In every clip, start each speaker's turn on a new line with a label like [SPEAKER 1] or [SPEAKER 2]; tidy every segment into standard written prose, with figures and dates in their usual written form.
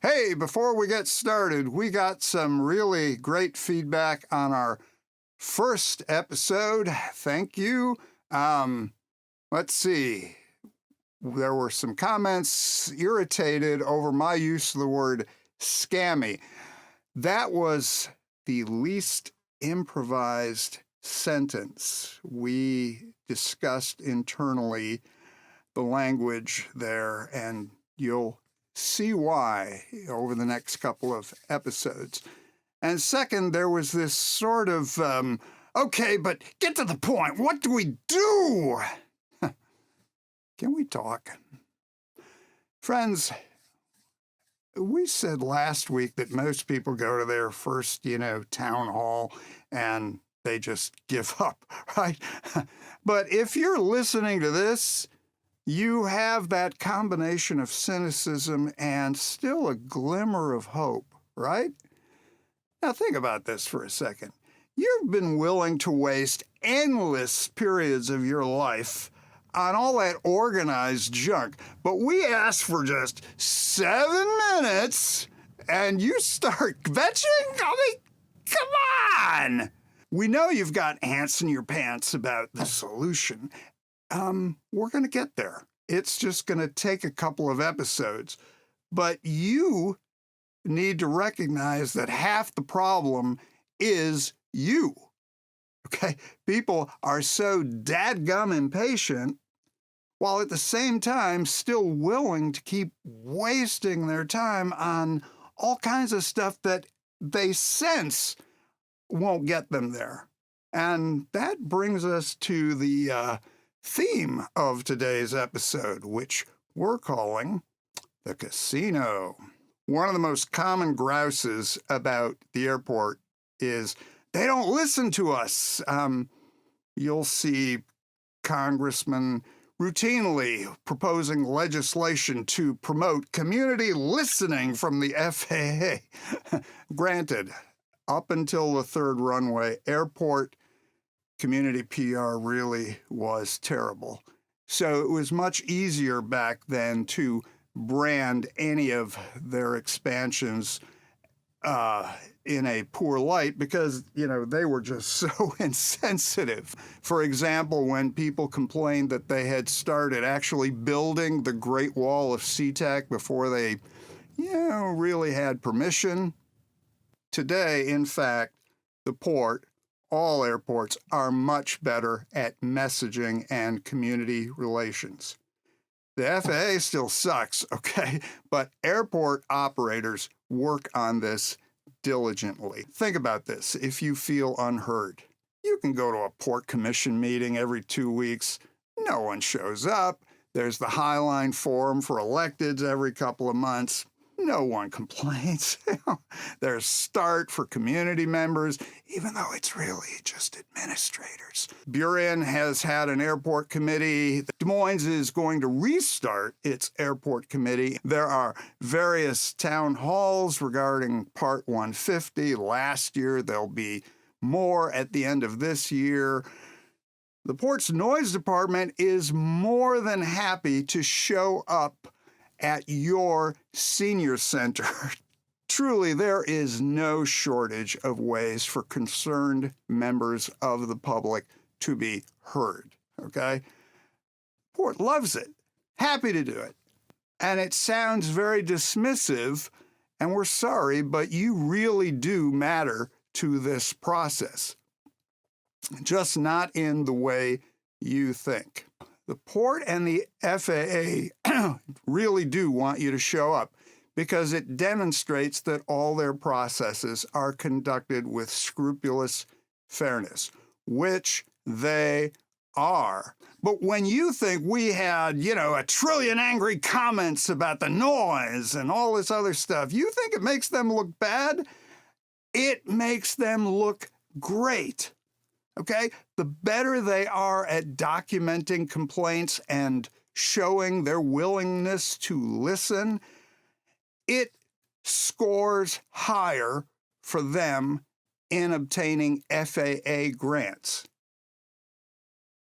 [SPEAKER 1] Hey, before we get started, we got some really great feedback on our first episode. Thank you. Let's see. There were some comments irritated over my use of the word scammy. That was the least improvised sentence. We discussed internally the language there, and you'll see why over the next couple of episodes. And second, there was this sort of, okay, but get to the point. What do we do? Can we talk? Friends, we said last week that most people go to their first, town hall and they just give up, right? But if you're listening to this, you have that combination of cynicism and still a glimmer of hope, right? Now think about this for a second. You've been willing to waste endless periods of your life on all that organized junk, but we ask for just 7 minutes and you start vetching? I mean, come on! We know you've got ants in your pants about the solution. We're going to get there. It's just going to take a couple of episodes. But you need to recognize that half the problem is you. Okay? People are so dadgum impatient, while at the same time still willing to keep wasting their time on all kinds of stuff that they sense won't get them there. And that brings us to the theme of today's episode, which we're calling the casino. One of the most common grouses about the airport is they don't listen to us. You'll see congressmen routinely proposing legislation to promote community listening from the FAA. Granted, up until the third runway, airport community PR really was terrible. So it was much easier back then to brand any of their expansions in a poor light because, they were just so insensitive. For example, when people complained that they had started actually building the Great Wall of Sea-Tac before they, really had permission. Today, in fact, the port, all airports, are much better at messaging and community relations. The FAA still sucks, okay? But airport operators work on this diligently. Think about this. If you feel unheard, you can go to a port commission meeting every 2 weeks. No one shows up. There's the Highline Forum for electeds every couple of months. No one complains. There's START for community members, even though it's really just administrators. Buren has had an airport committee. Des Moines is going to restart its airport committee. There are various town halls regarding Part 150. Last year, there'll be more at the end of this year. The port's noise department is more than happy to show up at your senior center. Truly, there is no shortage of ways for concerned members of the public to be heard, okay? Port loves it, happy to do it. And it sounds very dismissive, and we're sorry, but you really do matter to this process, just not in the way you think. The port and the FAA really do want you to show up because it demonstrates that all their processes are conducted with scrupulous fairness, which they are. But when you think we had, 1 trillion angry comments about the noise and all this other stuff, you think it makes them look bad? It makes them look great. Okay? The better they are at documenting complaints and showing their willingness to listen, it scores higher for them in obtaining FAA grants.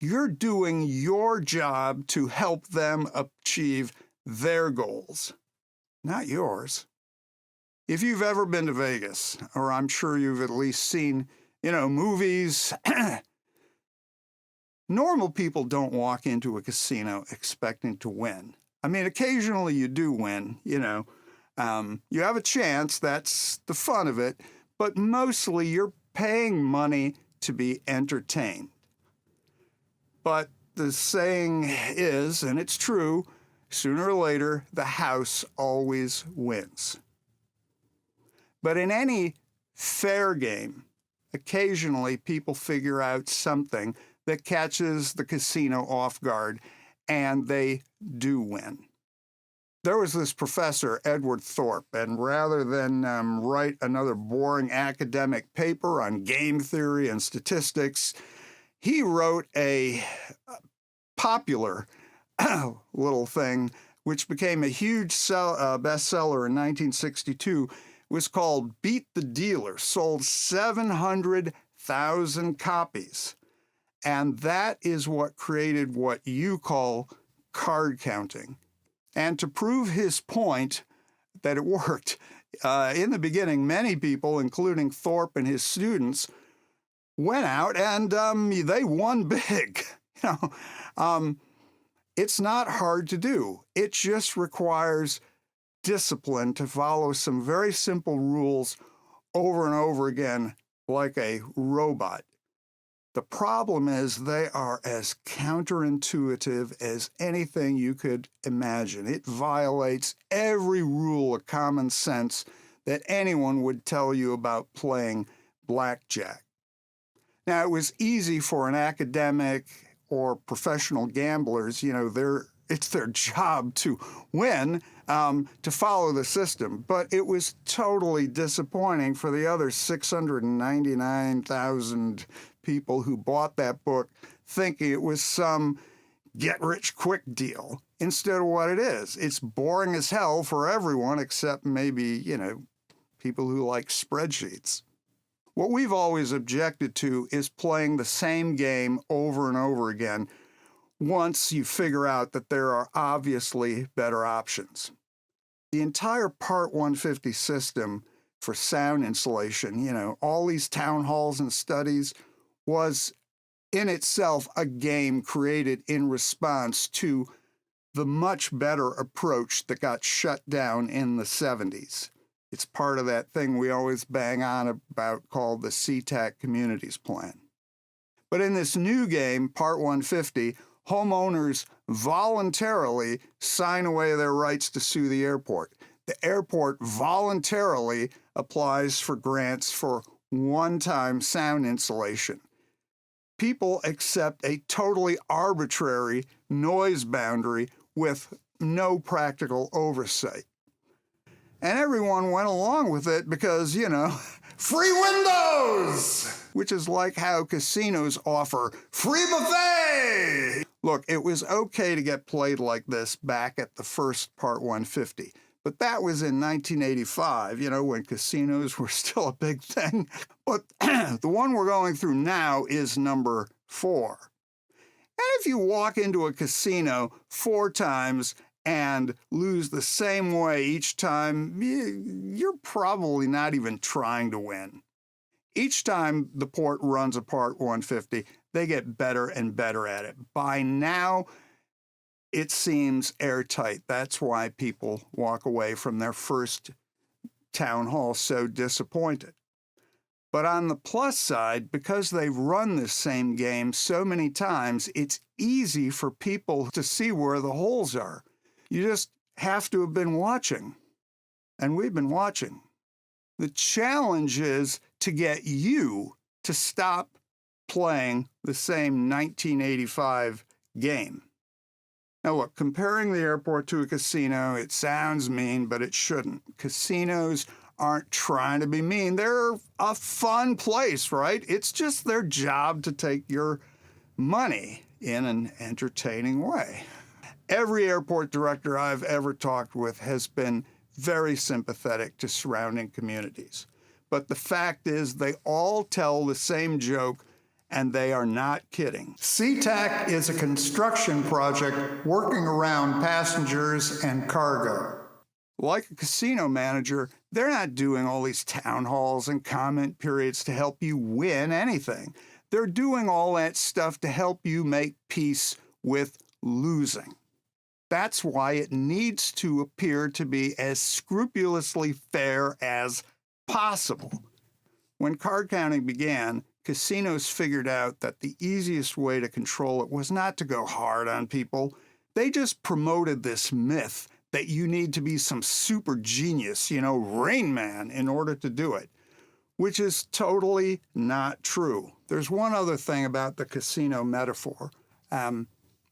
[SPEAKER 1] You're doing your job to help them achieve their goals, not yours. If you've ever been to Vegas, or I'm sure you've at least seen, movies, normal people don't walk into a casino expecting to win. I mean, occasionally you do win, you have a chance, that's the fun of it, but mostly you're paying money to be entertained. But the saying is, and it's true, sooner or later, the house always wins. But in any fair game, occasionally people figure out something that catches the casino off guard, and they do win. There was this professor, Edward Thorp, and rather than write another boring academic paper on game theory and statistics, he wrote a popular little thing which became a huge bestseller in 1962. It was called Beat the Dealer, sold 700,000 copies. And that is what created what you call card counting. And to prove his point that it worked, in the beginning, many people, including Thorpe and his students, went out and they won big. It's not hard to do. It just requires discipline to follow some very simple rules over and over again like a robot. The problem is they are as counterintuitive as anything you could imagine. It violates every rule of common sense that anyone would tell you about playing blackjack. Now, it was easy for an academic or professional gamblers, it's their job to win, to follow the system. But it was totally disappointing for the other 699,000 people who bought that book thinking it was some get-rich-quick deal instead of what it is. It's boring as hell for everyone except maybe, people who like spreadsheets. What we've always objected to is playing the same game over and over again once you figure out that there are obviously better options. The entire Part 150 system for sound insulation, all these town halls and studies, was in itself a game created in response to the much better approach that got shut down in the 70s. It's part of that thing we always bang on about called the Sea-Tac Communities Plan. But in this new game, Part 150, homeowners voluntarily sign away their rights to sue the airport. The airport voluntarily applies for grants for one-time sound insulation. People accept a totally arbitrary noise boundary with no practical oversight. And everyone went along with it because, free windows! Which is like how casinos offer free buffet! Look, it was okay to get played like this back at the first Part 150. But that was in 1985, when casinos were still a big thing. But the one we're going through now is number 4. And if you walk into a casino 4 times and lose the same way each time, you're probably not even trying to win. Each time the port runs a Part 150, they get better and better at it. By now, it seems airtight. That's why people walk away from their first town hall so disappointed. But on the plus side, because they've run this same game so many times, it's easy for people to see where the holes are. You just have to have been watching. And we've been watching. The challenge is to get you to stop playing the same 1985 game. Now look, comparing the airport to a casino, it sounds mean, but it shouldn't. Casinos aren't trying to be mean. They're a fun place, right? It's just their job to take your money in an entertaining way. Every airport director I've ever talked with has been very sympathetic to surrounding communities. But the fact is they all tell the same joke, and they are not kidding. Sea-Tac is a construction project working around passengers and cargo. Like a casino manager, they're not doing all these town halls and comment periods to help you win anything. They're doing all that stuff to help you make peace with losing. That's why it needs to appear to be as scrupulously fair as possible. When card counting began, casinos figured out that the easiest way to control it was not to go hard on people. They just promoted this myth that you need to be some super genius, Rain Man, in order to do it, which is totally not true. There's one other thing about the casino metaphor.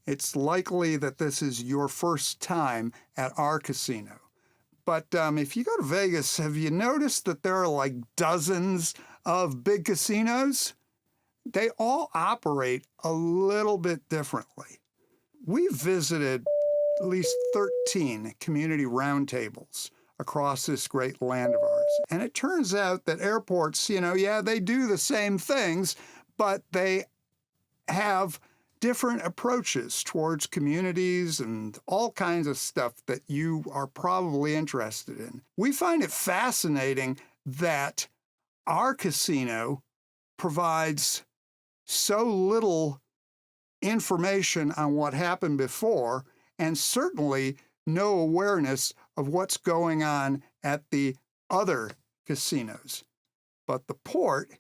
[SPEAKER 1] It's likely that this is your first time at our casino. But if you go to Vegas, have you noticed that there are like dozens of big casinos? They all operate a little bit differently. We visited at least 13 community roundtables across this great land of ours. And it turns out that airports, they do the same things, but they have different approaches towards communities and all kinds of stuff that you are probably interested in. We find it fascinating that our casino provides so little information on what happened before, and certainly no awareness of what's going on at the other casinos. But the Port,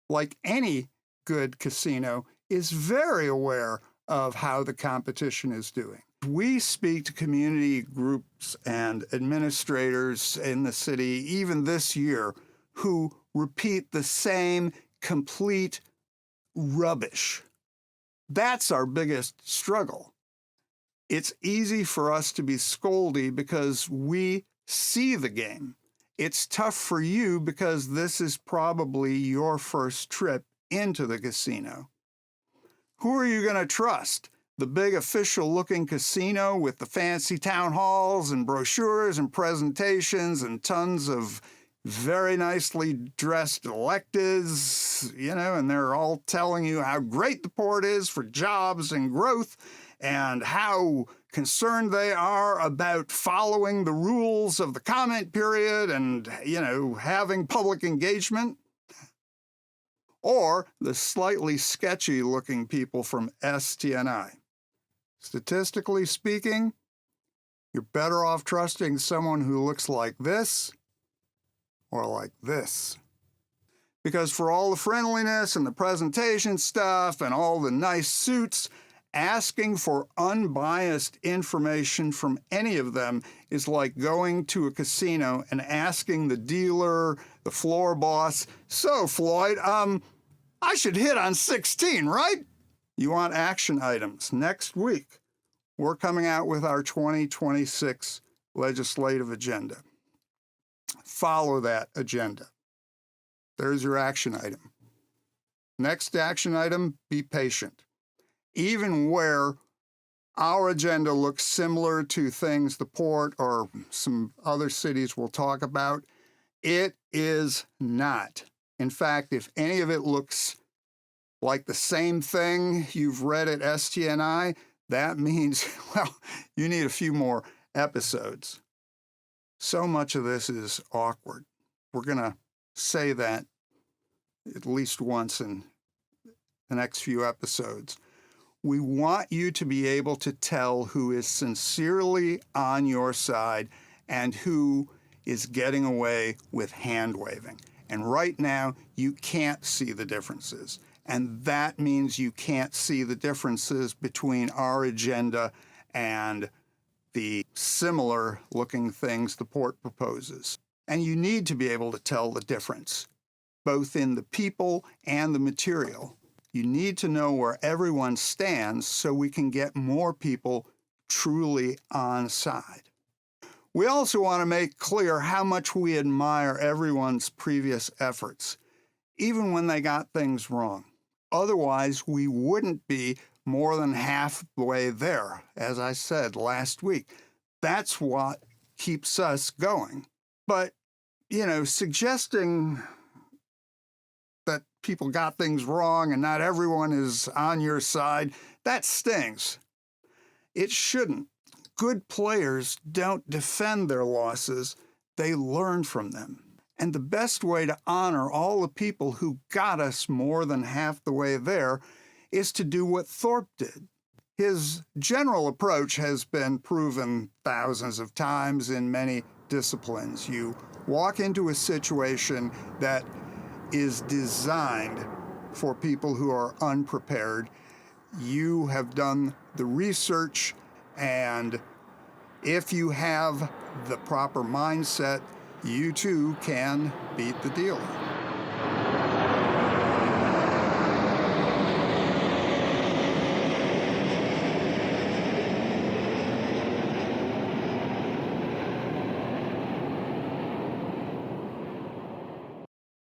[SPEAKER 1] like any good casino, is very aware of how the competition is doing. We speak to community groups and administrators in the city, even this year, who repeat the same complete rubbish. That's our biggest struggle. It's easy for us to be scoldy because we see the game. It's tough for you because this is probably your first trip into the casino. Who are you going to trust? The big official-looking casino with the fancy town halls and brochures and presentations and tons of very nicely dressed electeds, and they're all telling you how great the Port is for jobs and growth and how concerned they are about following the rules of the comment period and, having public engagement. Or the slightly sketchy-looking people from STNI. Statistically speaking, you're better off trusting someone who looks like this or like this. Because for all the friendliness and the presentation stuff and all the nice suits, asking for unbiased information from any of them is like going to a casino and asking the dealer, the floor boss, "So, Floyd, I should hit on 16, right?" You want action items. Next week, we're coming out with our 2026 legislative agenda. Follow that agenda. There's your action item. Next action item, be patient. Even where our agenda looks similar to things the Port or some other cities we'll talk about, it is not. In fact, if any of it looks like the same thing you've read at STNI, that means, you need a few more episodes. So much of this is awkward. We're going to say that at least once in the next few episodes. We want you to be able to tell who is sincerely on your side and who is getting away with hand-waving. And right now, you can't see the differences. And that means you can't see the differences between our agenda and the similar-looking things the Port proposes. And you need to be able to tell the difference, both in the people and the material. You need to know where everyone stands so we can get more people truly on side. We also want to make clear how much we admire everyone's previous efforts, even when they got things wrong. Otherwise, we wouldn't be more than halfway there, as I said last week. That's what keeps us going. But, suggesting that people got things wrong and not everyone is on your side, that stings. It shouldn't. Good players don't defend their losses, they learn from them. And the best way to honor all the people who got us more than half the way there is to do what Thorp did. His general approach has been proven thousands of times in many disciplines. You walk into a situation that is designed for people who are unprepared. You have done the research, and if you have the proper mindset, you too can beat the dealer.